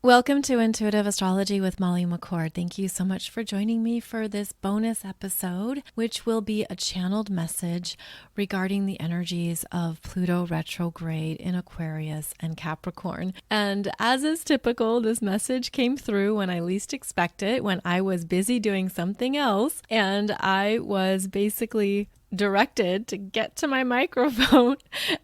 Welcome to Intuitive Astrology with Molly McCord. Thank you so much for joining me for this bonus episode, which will be a channeled message regarding the energies of Pluto retrograde in Aquarius and Capricorn. And as is typical, this message came through when I least expect it, when I was busy doing something else, and I was basically directed to get to my microphone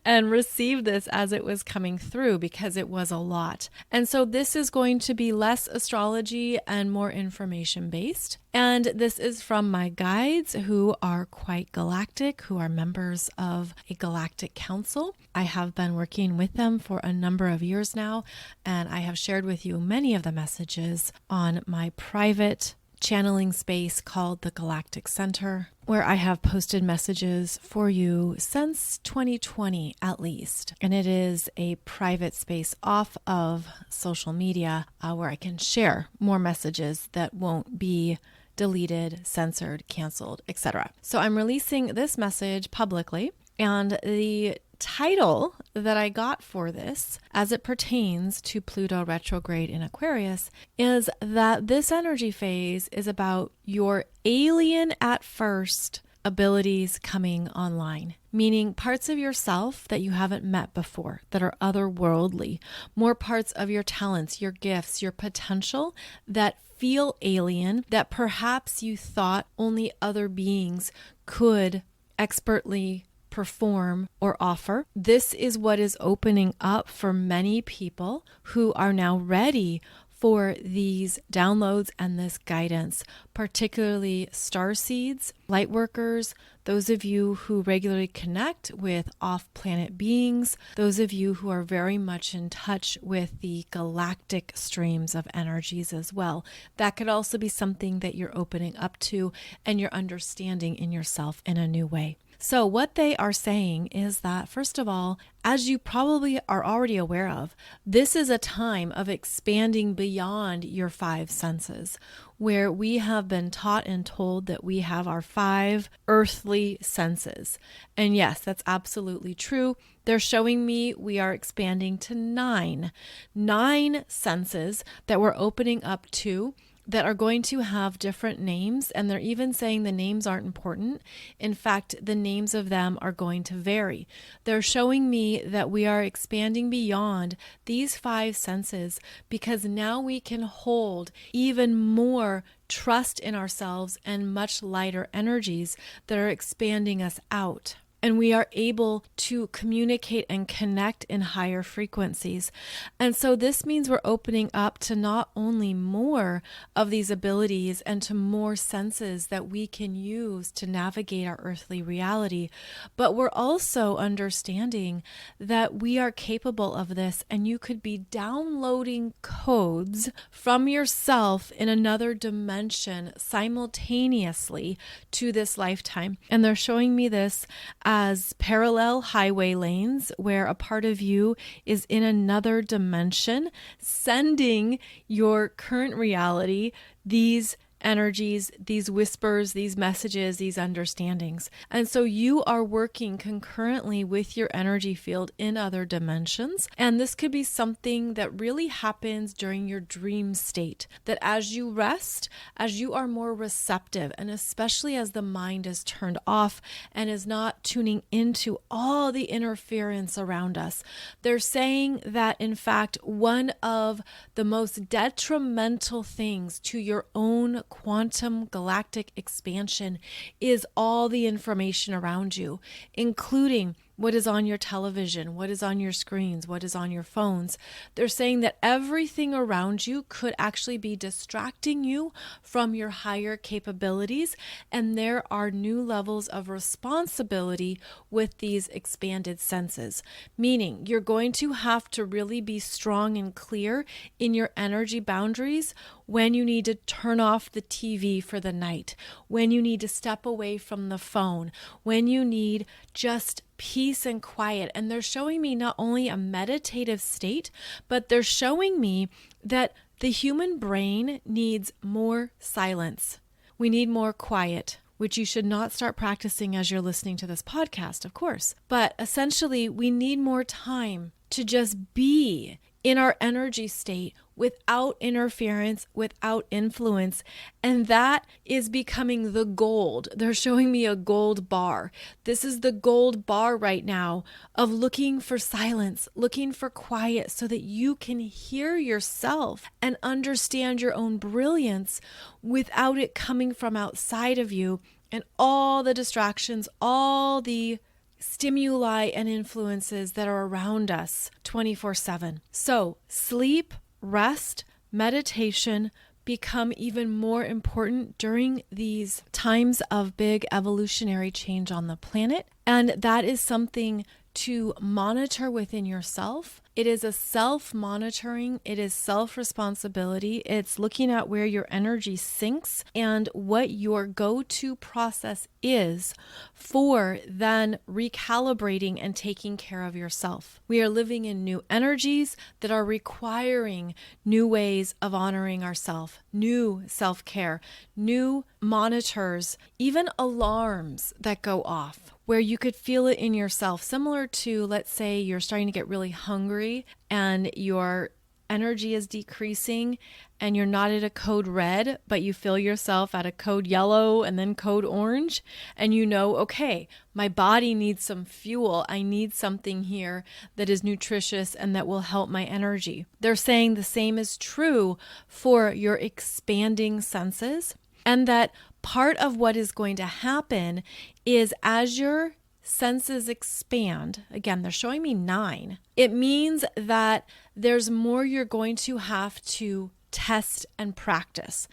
and receive this as it was coming through because it was a lot. And so this is going to be less astrology and more information based. And this is from my guides who are quite galactic, who are members of a galactic council. I have been working with them for a number of years now, and I have shared with you many of the messages on my private channeling space called the Galactic Center, where I have posted messages for you since 2020 at least. And it is a private space off of social media where I can share more messages that won't be deleted, censored, canceled, etc. So I'm releasing this message publicly, and the title that I got for this as it pertains to Pluto retrograde in Aquarius is that this energy phase is about your alien at first abilities coming online, meaning parts of yourself that you haven't met before, that are otherworldly, more parts of your talents, your gifts, your potential that feel alien, that perhaps you thought only other beings could expertly perform or offer. This is what is opening up for many people who are now ready for these downloads and this guidance, particularly star seeds, light workers, those of you who regularly connect with off-planet beings, those of you who are very much in touch with the galactic streams of energies as well. That could also be something that you're opening up to and you're understanding in yourself in a new way. So what they are saying is that, first of all, as you probably are already aware of, this is a time of expanding beyond your five senses, where we have been taught and told that we have our five earthly senses. And yes, that's absolutely true. They're showing me we are expanding to nine senses that we're opening up to, that are going to have different names, and they're even saying the names aren't important. In fact, the names of them are going to vary. They're showing me that we are expanding beyond these five senses because now we can hold even more trust in ourselves and much lighter energies that are expanding us out. And we are able to communicate and connect in higher frequencies. And so this means we're opening up to not only more of these abilities and to more senses that we can use to navigate our earthly reality, but we're also understanding that we are capable of this, and you could be downloading codes from yourself in another dimension simultaneously to this lifetime. And they're showing me this as parallel highway lanes where a part of you is in another dimension, sending your current reality these energies, these whispers, these messages, these understandings. And so you are working concurrently with your energy field in other dimensions. And this could be something that really happens during your dream state, that as you rest, as you are more receptive, and especially as the mind is turned off and is not tuning into all the interference around us. They're saying that, in fact, one of the most detrimental things to your own quantum galactic expansion is all the information around you, including what is on your television, what is on your screens, what is on your phones. They're saying that everything around you could actually be distracting you from your higher capabilities, and there are new levels of responsibility with these expanded senses, meaning you're going to have to really be strong and clear in your energy boundaries when you need to turn off the TV for the night, when you need to step away from the phone, when you need just peace and quiet. And they're showing me not only a meditative state, but they're showing me that the human brain needs more silence. We need more quiet, which you should not start practicing as you're listening to this podcast, of course. But essentially, we need more time to just be in our energy state without interference, without influence. And that is becoming the gold. They're showing me a gold bar. This is the gold bar right now of looking for silence, looking for quiet so that you can hear yourself and understand your own brilliance without it coming from outside of you and all the distractions, all the stimuli and influences that are around us 24/7. So sleep, rest, meditation become even more important during these times of big evolutionary change on the planet. And that is something to monitor within yourself. It is a self-monitoring. It is self-responsibility. It's looking at where your energy sinks and what your go-to process is for then recalibrating and taking care of yourself. We are living in new energies that are requiring new ways of honoring ourselves, new self-care, new monitors, even alarms that go off, where you could feel it in yourself, similar to, let's say, you're starting to get really hungry and your energy is decreasing and you're not at a code red, but you feel yourself at a code yellow and then code orange. And you know, okay, my body needs some fuel. I need something here that is nutritious and that will help my energy. They're saying the same is true for your expanding senses, and that part of what is going to happen is as your senses expand, again, they're showing me 9, it means that there's more you're going to have to test and practice,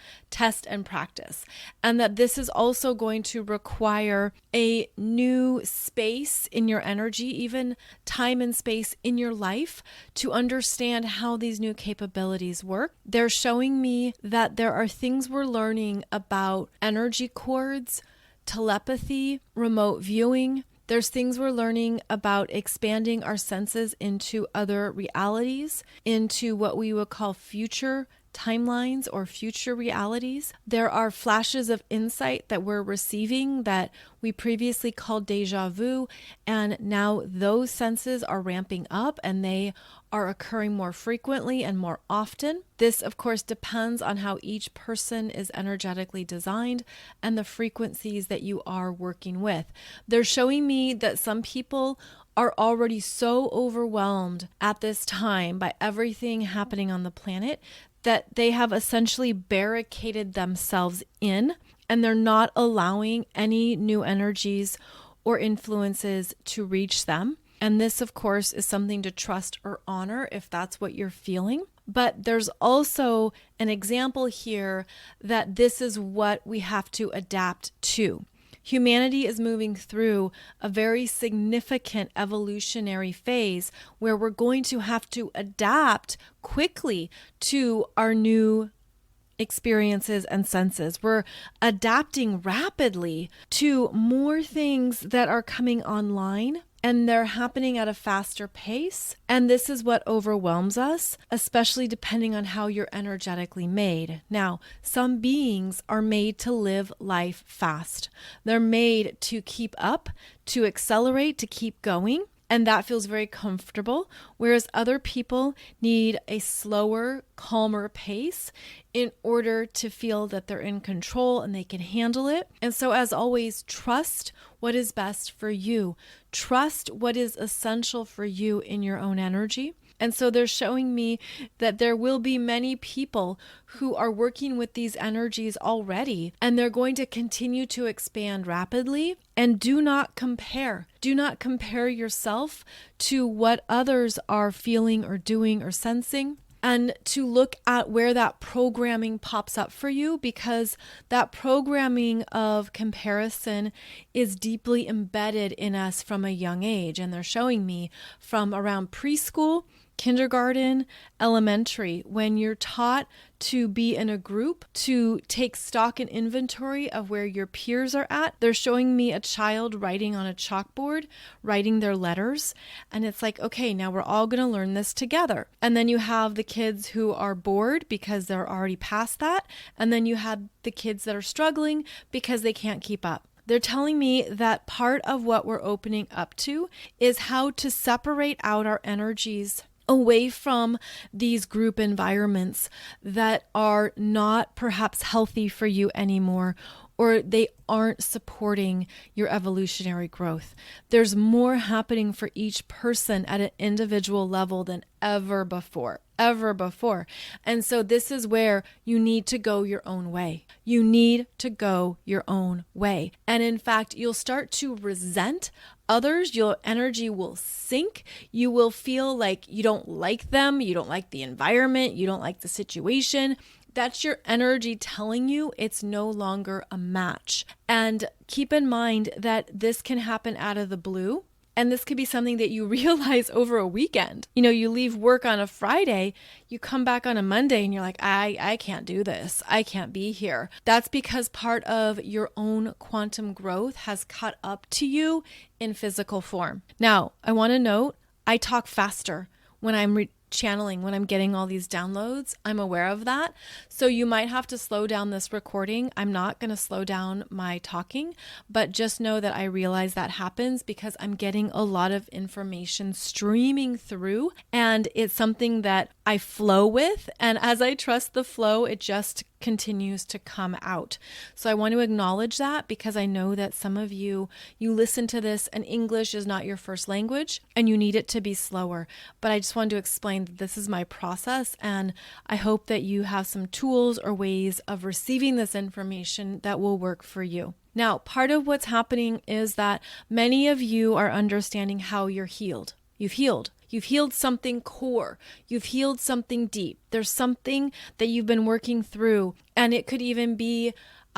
and that this is also going to require a new space in your energy, even time and space in your life, to understand how these new capabilities work. They're showing me that there are things we're learning about energy cords, telepathy, remote viewing. There's things we're learning about expanding our senses into other realities, into what we would call future timelines or future realities. There are flashes of insight that we're receiving that we previously called deja vu, and now those senses are ramping up and they are occurring more frequently and more often. This, of course, depends on how each person is energetically designed and the frequencies that you are working with. They're showing me that some people are already so overwhelmed at this time by everything happening on the planet that they have essentially barricaded themselves in, and they're not allowing any new energies or influences to reach them. And this, of course, is something to trust or honor if that's what you're feeling. But there's also an example here that this is what we have to adapt to. Humanity is moving through a very significant evolutionary phase where we're going to have to adapt quickly to our new experiences and senses. We're adapting rapidly to more things that are coming online, and they're happening at a faster pace. And this is what overwhelms us, especially depending on how you're energetically made. Now, some beings are made to live life fast. They're made to keep up, to accelerate, to keep going. And that feels very comfortable, whereas other people need a slower, calmer pace in order to feel that they're in control and they can handle it. And so, as always, trust what is best for you. Trust what is essential for you in your own energy. And so they're showing me that there will be many people who are working with these energies already, and they're going to continue to expand rapidly. And do not compare. Do not compare yourself to what others are feeling or doing or sensing, and to look at where that programming pops up for you, because that programming of comparison is deeply embedded in us from a young age. And they're showing me from around preschool, kindergarten, elementary, when you're taught to be in a group, to take stock and inventory of where your peers are at. They're showing me a child writing on a chalkboard, writing their letters. And it's like, okay, now we're all going to learn this together. And then you have the kids who are bored because they're already past that. And then you have the kids that are struggling because they can't keep up. They're telling me that part of what we're opening up to is how to separate out our energies away from these group environments that are not perhaps healthy for you anymore, or they aren't supporting your evolutionary growth. There's more happening for each person at an individual level than ever before. And so this is where you need to go your own way. You need to go your own way. And in fact, you'll start to resent others. Your energy will sink. You will feel like you don't like them. You don't like the environment. You don't like the situation. That's your energy telling you it's no longer a match. And keep in mind that this can happen out of the blue. And this could be something that you realize over a weekend. You know, you leave work on a Friday, you come back on a Monday and you're like, I can't do this. I can't be here. That's because part of your own quantum growth has caught up to you in physical form. Now, I want to note, I talk faster when I'm channeling, when I'm getting all these downloads. I'm aware of that. So you might have to slow down this recording. I'm not going to slow down my talking, but just know that I realize that happens because I'm getting a lot of information streaming through, and it's something that I flow with. And as I trust the flow, it just continues to come out. So I want to acknowledge that because I know that some of you listen to this and English is not your first language and you need it to be slower. But I just wanted to explain that this is my process, and I hope that you have some tools or ways of receiving this information that will work for you. Now, part of what's happening is that many of you are understanding how you're healed. You've healed. You've healed something core. You've healed something deep. There's something that you've been working through, and it could even be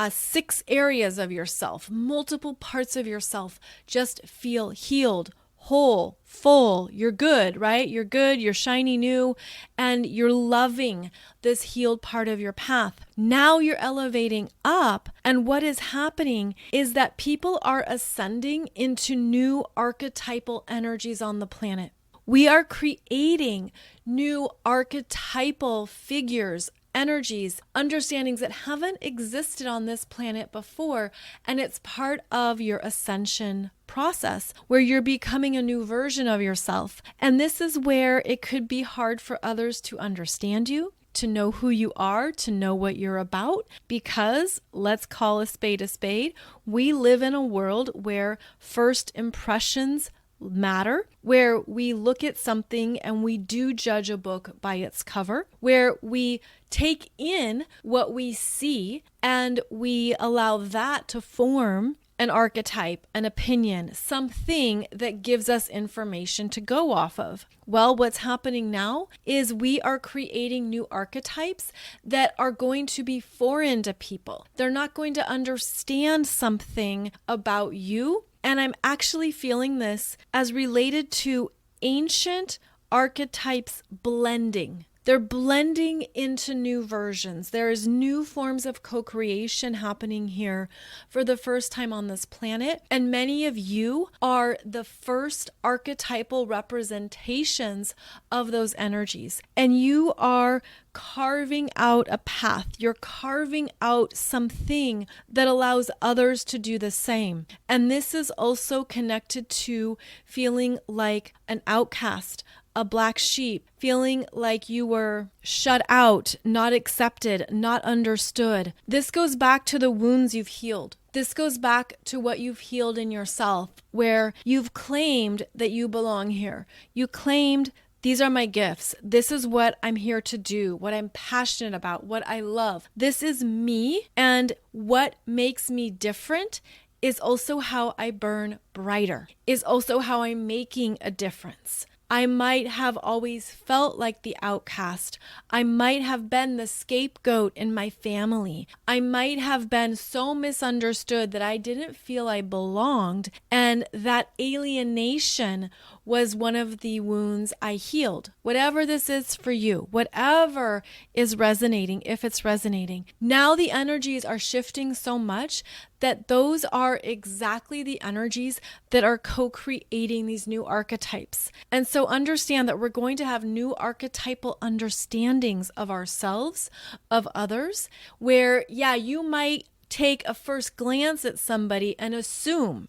6 areas of yourself, multiple parts of yourself just feel healed, whole, full. You're good, right? You're good, you're shiny new, and you're loving this healed part of your path. Now you're elevating up, and what is happening is that people are ascending into new archetypal energies on the planet. We are creating new archetypal figures, energies, understandings that haven't existed on this planet before. And it's part of your ascension process where you're becoming a new version of yourself. And this is where it could be hard for others to understand you, to know who you are, to know what you're about, because let's call a spade, we live in a world where first impressions matter, where we look at something and we do judge a book by its cover, where we take in what we see and we allow that to form an archetype, an opinion, something that gives us information to go off of. Well, what's happening now is we are creating new archetypes that are going to be foreign to people. They're not going to understand something about you. And I'm actually feeling this as related to ancient archetypes blending. They're blending into new versions. There is new forms of co-creation happening here for the first time on this planet. And many of you are the first archetypal representations of those energies. And you are carving out a path. You're carving out something that allows others to do the same. And this is also connected to feeling like an outcast, a black sheep, feeling like you were shut out, not accepted, not understood. This goes back to the wounds you've healed. This goes back to what you've healed in yourself, where you've claimed that you belong here. You claimed, these are my gifts. This is what I'm here to do, what I'm passionate about, what I love. This is me, and what makes me different is also how I burn brighter, is also how I'm making a difference. I might have always felt like the outcast. I might have been the scapegoat in my family. I might have been so misunderstood that I didn't feel I belonged, and that alienation was one of the wounds I healed. Whatever this is for you, whatever is resonating, if it's resonating. Now the energies are shifting so much that those are exactly the energies that are co-creating these new archetypes. And so understand that we're going to have new archetypal understandings of ourselves, of others, where, yeah, you might take a first glance at somebody and assume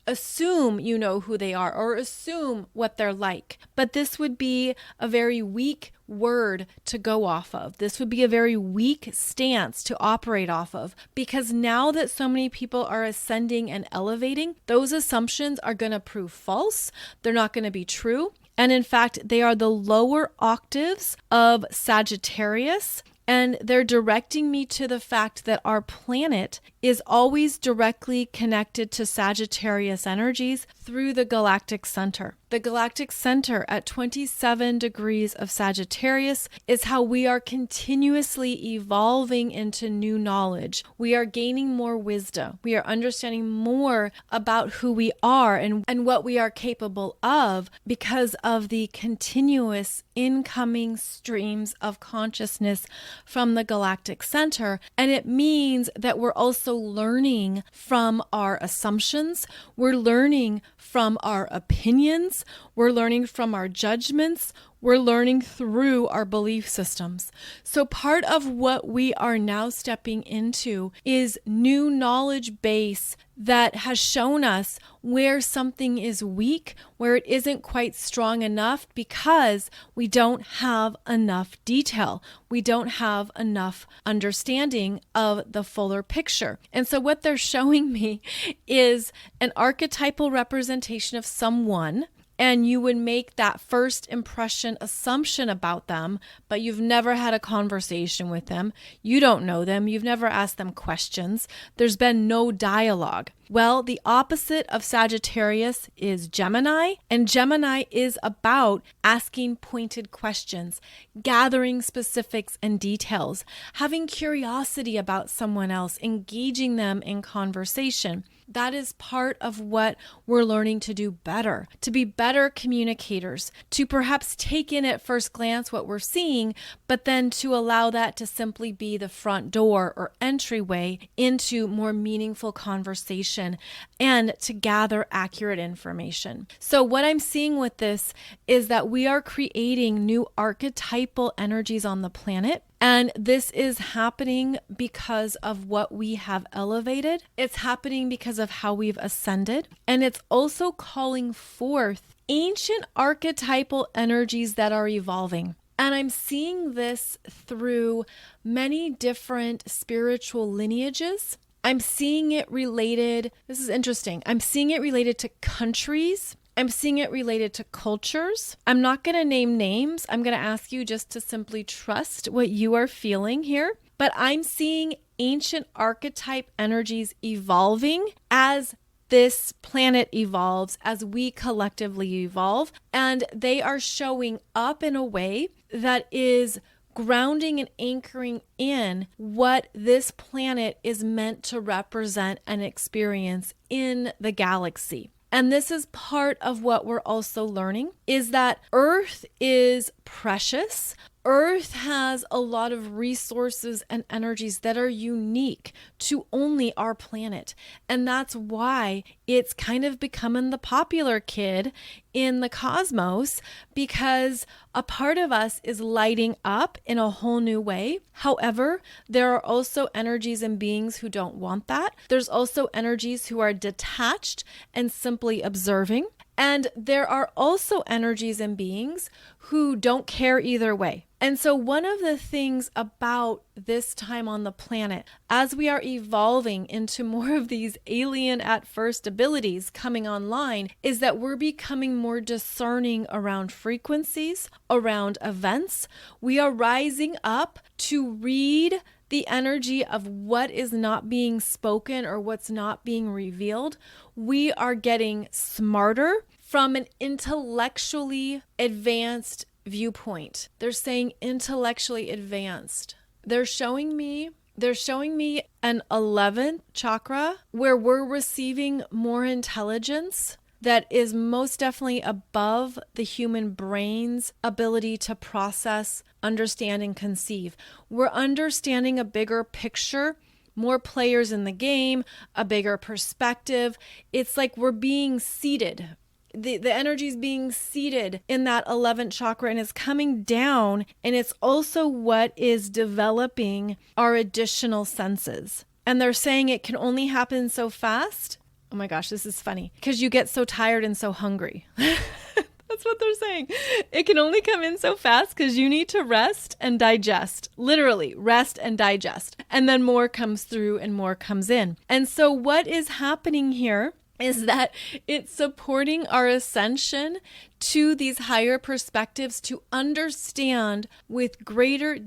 you know who they are, or assume what they're like. But this would be a very weak word to go off of. This would be a very weak stance to operate off of, because now that so many people are ascending and elevating, those assumptions are going to prove false. They're not going to be true. And in fact, they are the lower octaves of Sagittarius. And they're directing me to the fact that our planet is always directly connected to Sagittarius energies through the galactic center. The galactic center at 27 degrees of Sagittarius is how we are continuously evolving into new knowledge. We are gaining more wisdom. We are understanding more about who we are and what we are capable of because of the continuous incoming streams of consciousness from the galactic center. And it means that we're also learning from our assumptions. We're learning from our opinions. We're learning from our judgments. We're learning through our belief systems. So part of what we are now stepping into is new knowledge base that has shown us where something is weak, where it isn't quite strong enough because we don't have enough detail. We don't have enough understanding of the fuller picture. And so what they're showing me is an archetypal representation of someone, and you would make that first impression assumption about them, but you've never had a conversation with them. You don't know them. You've never asked them questions. There's been no dialogue. Well, the opposite of Sagittarius is Gemini, and Gemini is about asking pointed questions, gathering specifics and details, having curiosity about someone else, engaging them in conversation. That is part of what we're learning to do better, to be better communicators, to perhaps take in at first glance what we're seeing, but then to allow that to simply be the front door or entryway into more meaningful conversation and to gather accurate information. So what I'm seeing with this is that we are creating new archetypal energies on the planet. And this is happening because of what we have elevated. It's happening because of how we've ascended. And it's also calling forth ancient archetypal energies that are evolving. And I'm seeing this through many different spiritual lineages. I'm seeing it related, this is interesting, I'm seeing it related to countries. I'm seeing it related to cultures. I'm not going to name names. I'm going to ask you just to simply trust what you are feeling here. But I'm seeing ancient archetype energies evolving as this planet evolves, as we collectively evolve. And they are showing up in a way that is grounding and anchoring in what this planet is meant to represent and experience in the galaxy. And this is part of what we're also learning, is that Earth is precious. Earth has a lot of resources and energies that are unique to only our planet. And that's why it's kind of becoming the popular kid in the cosmos, because a part of us is lighting up in a whole new way. However, there are also energies and beings who don't want that. There's also energies who are detached and simply observing. And there are also energies and beings who don't care either way. And so one of the things about this time on the planet, as we are evolving into more of these alien at first abilities coming online, is that we're becoming more discerning around frequencies, around events. We are rising up to read the energy of what is not being spoken or what's not being revealed. We are getting smarter from an intellectually advanced viewpoint. They're saying intellectually advanced. They're showing me an 11th chakra where we're receiving more intelligence that is most definitely above the human brain's ability to process, understand, and conceive. We're understanding a bigger picture, more players in the game, a bigger perspective. It's like we're being seated. The energy is being seated in that 11th chakra and it's coming down, and it's also what is developing our additional senses. And they're saying it can only happen so fast. Oh my gosh, this is funny because you get so tired and so hungry. That's what they're saying. It can only come in so fast because you need to rest and digest. Literally, rest and digest. And then more comes through and more comes in. And so what is happening here is that it's supporting our ascension to these higher perspectives to understand with greater,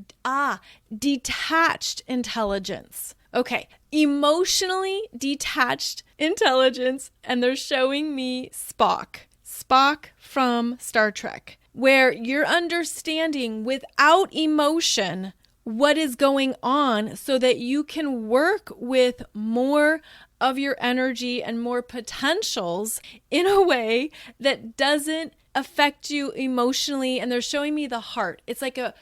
detached intelligence. Okay, emotionally detached intelligence. And they're showing me Spock from Star Trek, where you're understanding without emotion what is going on so that you can work with more of your energy and more potentials in a way that doesn't affect you emotionally. And they're showing me the heart. It's like a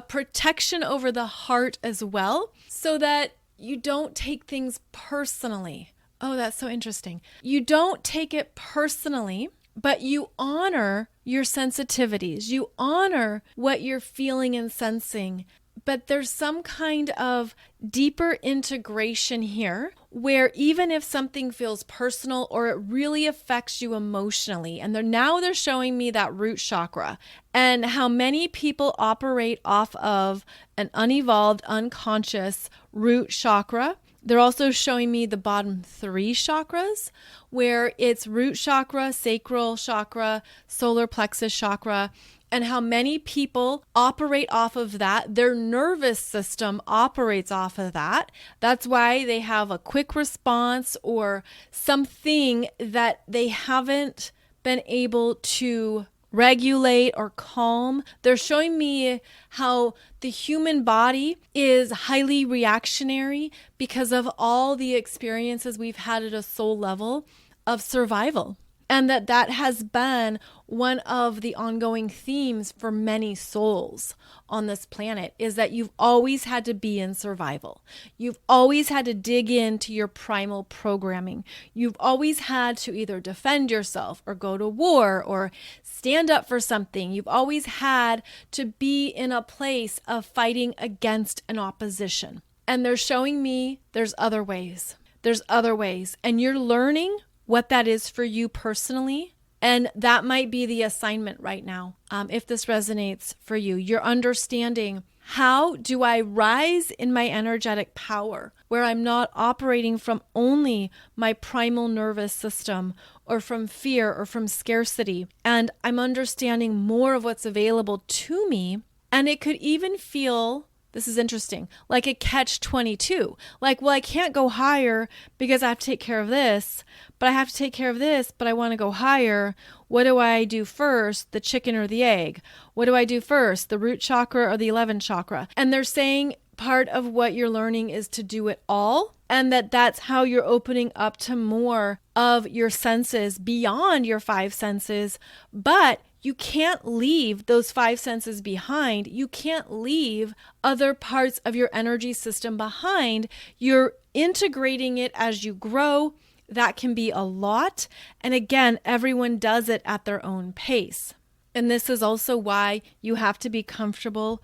protection over the heart as well, so that you don't take things personally. Oh, that's so interesting. You don't take it personally, but you honor your sensitivities. You honor what you're feeling and sensing. But there's some kind of deeper integration here where even if something feels personal or it really affects you emotionally, and they're showing me that root chakra and how many people operate off of an unevolved, unconscious root chakra. They're also showing me the bottom 3 chakras, where it's root chakra, sacral chakra, solar plexus chakra, and how many people operate off of that. Their nervous system operates off of that. That's why they have a quick response or something that they haven't been able to regulate or calm. They're showing me how the human body is highly reactionary because of all the experiences we've had at a soul level of survival. And that has been one of the ongoing themes for many souls on this planet, is that you've always had to be in survival. You've always had to dig into your primal programming. You've always had to either defend yourself or go to war or stand up for something. You've always had to be in a place of fighting against an opposition. And they're showing me there's other ways. There's other ways. And you're learning what that is for you personally. And that might be the assignment right now. If this resonates for you, you're understanding, how do I rise in my energetic power where I'm not operating from only my primal nervous system or from fear or from scarcity. And I'm understanding more of what's available to me. And it could even feel, this is interesting, like a catch-22. Like, well, I can't go higher because I have to take care of this, but I have to take care of this, but I want to go higher. What do I do first, the chicken or the egg? What do I do first, the root chakra or the 11th chakra? And they're saying part of what you're learning is to do it all, and that's how you're opening up to more of your senses beyond your 5 senses, but you can't leave those 5 senses behind. You can't leave other parts of your energy system behind. You're integrating it as you grow. That can be a lot. And again, everyone does it at their own pace. And this is also why you have to be comfortable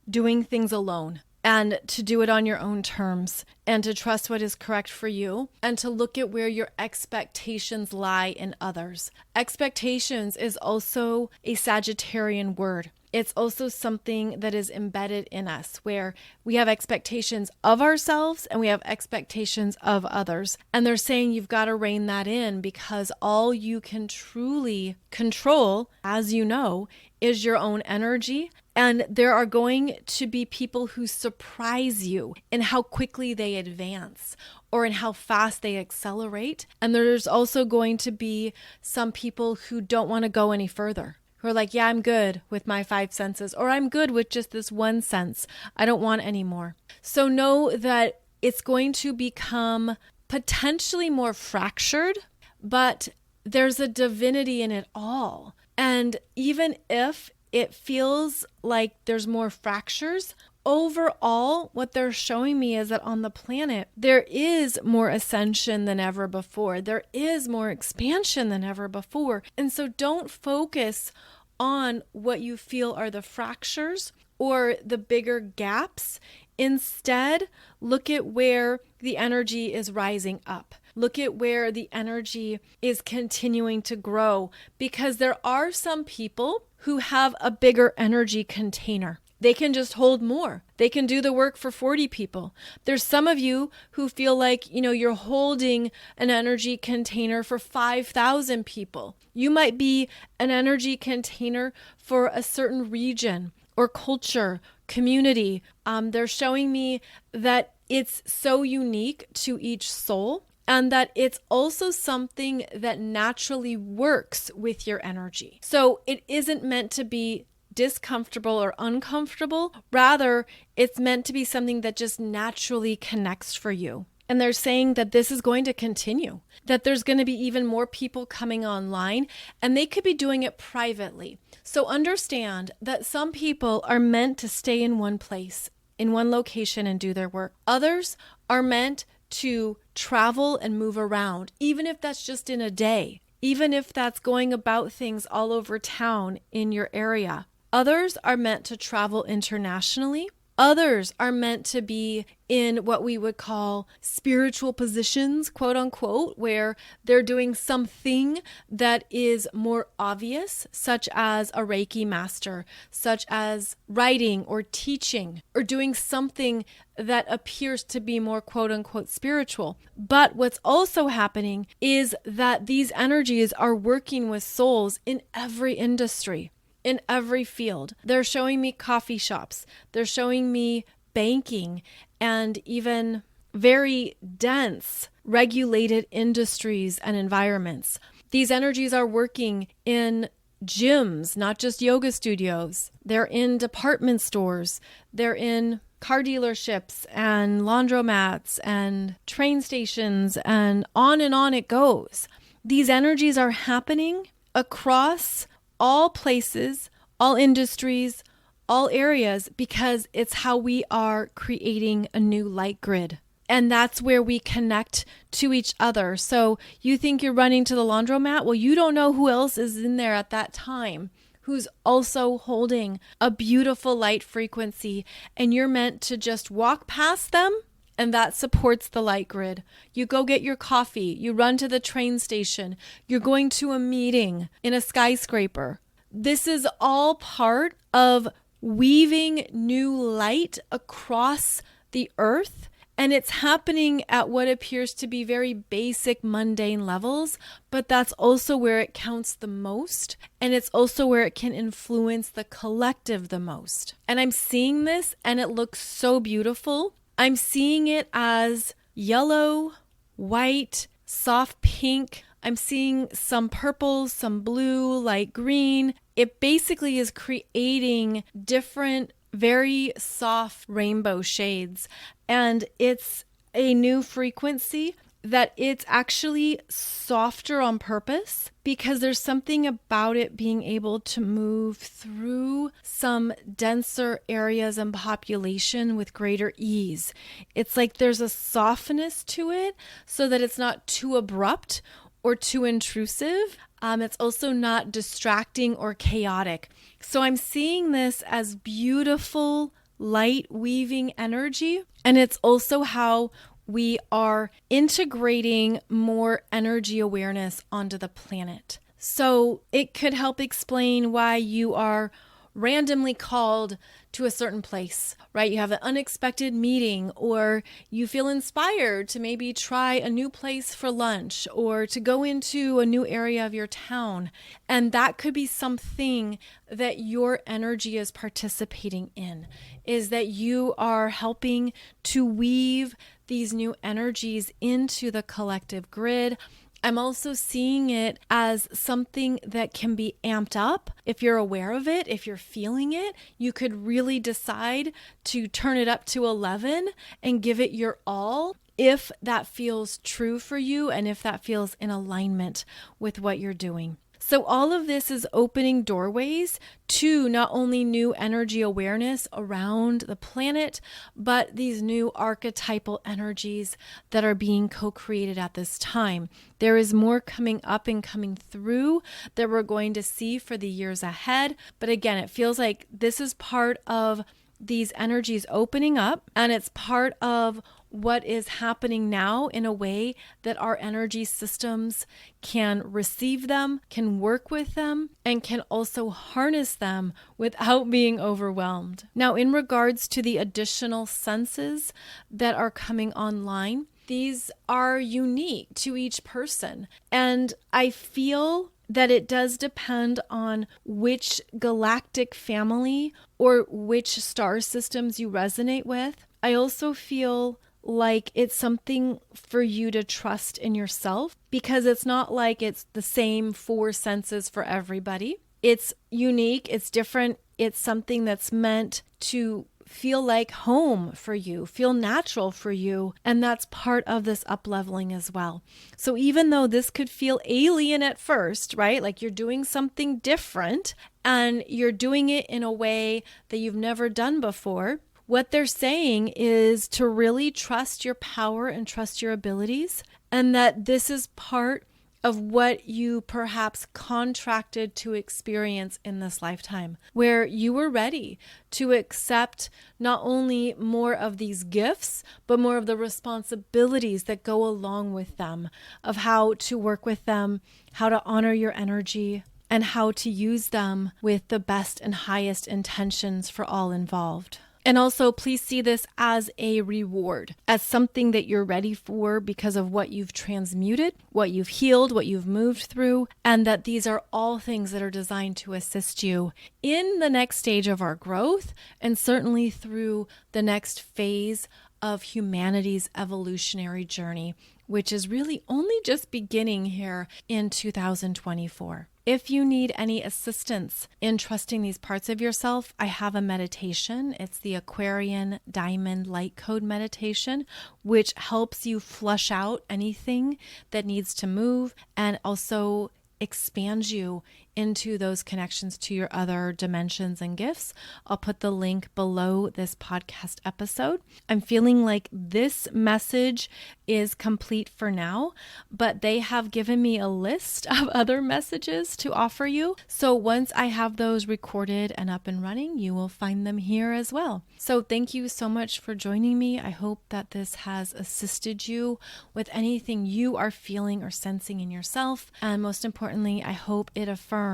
doing things alone, and to do it on your own terms, and to trust what is correct for you, and to look at where your expectations lie in others. Expectations is also a Sagittarian word. It's also something that is embedded in us, where we have expectations of ourselves and we have expectations of others. And they're saying you've got to rein that in, because all you can truly control, as you know, is your own energy. And there are going to be people who surprise you in how quickly they advance or in how fast they accelerate. And there's also going to be some people who don't want to go any further, who are like, yeah, I'm good with my 5 senses, or I'm good with just this 1 sense. I don't want any more. So know that it's going to become potentially more fractured, but there's a divinity in it all. And even if it feels like there's more fractures, overall, what they're showing me is that on the planet, there is more ascension than ever before. There is more expansion than ever before. And so don't focus on what you feel are the fractures or the bigger gaps. Instead, look at where the energy is rising up. Look at where the energy is continuing to grow, because there are some people who have a bigger energy container. They can just hold more. They can do the work for 40 people. There's some of you who feel like, you're holding an energy container for 5,000 people. You might be an energy container for a certain region or culture, community. They're showing me that it's so unique to each soul, and that it's also something that naturally works with your energy. So it isn't meant to be discomfortable or uncomfortable. Rather, it's meant to be something that just naturally connects for you. And they're saying that this is going to continue, that there's going to be even more people coming online, and they could be doing it privately. So understand that some people are meant to stay in one place, in one location, and do their work. Others are meant to travel and move around, even if that's just in a day, even if that's going about things all over town in your area. Others are meant to travel internationally. Others are meant to be in what we would call spiritual positions, quote unquote, where they're doing something that is more obvious, such as a Reiki master, such as writing or teaching, or doing something that appears to be more quote unquote spiritual. But what's also happening is that these energies are working with souls in every industry, in every field. They're showing me coffee shops. They're showing me banking and even very dense regulated industries and environments. These energies are working in gyms, not just yoga studios. They're in department stores. They're in car dealerships and laundromats and train stations, and on it goes. These energies are happening across all places, all industries, all areas, because it's how we are creating a new light grid. And that's where we connect to each other. So you think you're running to the laundromat? Well, you don't know who else is in there at that time who's also holding a beautiful light frequency, and you're meant to just walk past them, and that supports the light grid. You go get your coffee, you run to the train station, you're going to a meeting in a skyscraper. This is all part of weaving new light across the earth, and it's happening at what appears to be very basic, mundane levels, but that's also where it counts the most, and it's also where it can influence the collective the most. And I'm seeing this, and it looks so beautiful. I'm seeing it as yellow, white, soft pink. I'm seeing some purple, some blue, light green. It basically is creating different, very soft rainbow shades. And it's a new frequency that it's actually softer on purpose, because there's something about it being able to move through some denser areas and population with greater ease. It's like there's a softness to it so that it's not too abrupt or too intrusive. It's also not distracting or chaotic. So I'm seeing this as beautiful light weaving energy. And it's also how we are integrating more energy awareness onto the planet. So it could help explain why you are randomly called to a certain place, right? You have an unexpected meeting, or you feel inspired to maybe try a new place for lunch, or to go into a new area of your town. And that could be something that your energy is participating in, is that you are helping to weave these new energies into the collective grid. I'm also seeing it as something that can be amped up. If you're aware of it, if you're feeling it, you could really decide to turn it up to 11 and give it your all, if that feels true for you and if that feels in alignment with what you're doing. So all of this is opening doorways to not only new energy awareness around the planet, but these new archetypal energies that are being co-created at this time. There is more coming up and coming through that we're going to see for the years ahead. But again, it feels like this is part of these energies opening up, and it's part of what is happening now in a way that our energy systems can receive them, can work with them, and can also harness them without being overwhelmed. Now, in regards to the additional senses that are coming online, these are unique to each person. And I feel that it does depend on which galactic family or which star systems you resonate with. I also feel like it's something for you to trust in yourself, because it's not like it's the same 4 senses for everybody. It's unique, it's different, it's something that's meant to feel like home for you, feel natural for you. And that's part of this up-leveling as well. So even though this could feel alien at first, right? Like you're doing something different and you're doing it in a way that you've never done before, what they're saying is to really trust your power and trust your abilities, and that this is part of what you perhaps contracted to experience in this lifetime, where you were ready to accept not only more of these gifts, but more of the responsibilities that go along with them, of how to work with them, how to honor your energy, and how to use them with the best and highest intentions for all involved. And also, please see this as a reward, as something that you're ready for because of what you've transmuted, what you've healed, what you've moved through, and that these are all things that are designed to assist you in the next stage of our growth, and certainly through the next phase of humanity's evolutionary journey, which is really only just beginning here in 2024. If you need any assistance in trusting these parts of yourself, I have a meditation. It's the Aquarian Diamond Lightcode Meditation, which helps you flush out anything that needs to move and also expands you into those connections to your other dimensions and gifts. I'll put the link below this podcast episode. I'm feeling like this message is complete for now, but they have given me a list of other messages to offer you. So once I have those recorded and up and running, you will find them here as well. So thank you so much for joining me. I hope that this has assisted you with anything you are feeling or sensing in yourself. And most importantly, I hope it affirms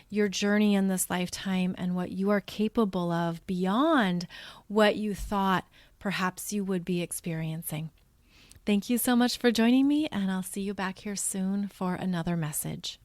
your journey in this lifetime and what you are capable of beyond what you thought perhaps you would be experiencing. Thank you so much for joining me, and I'll see you back here soon for another message.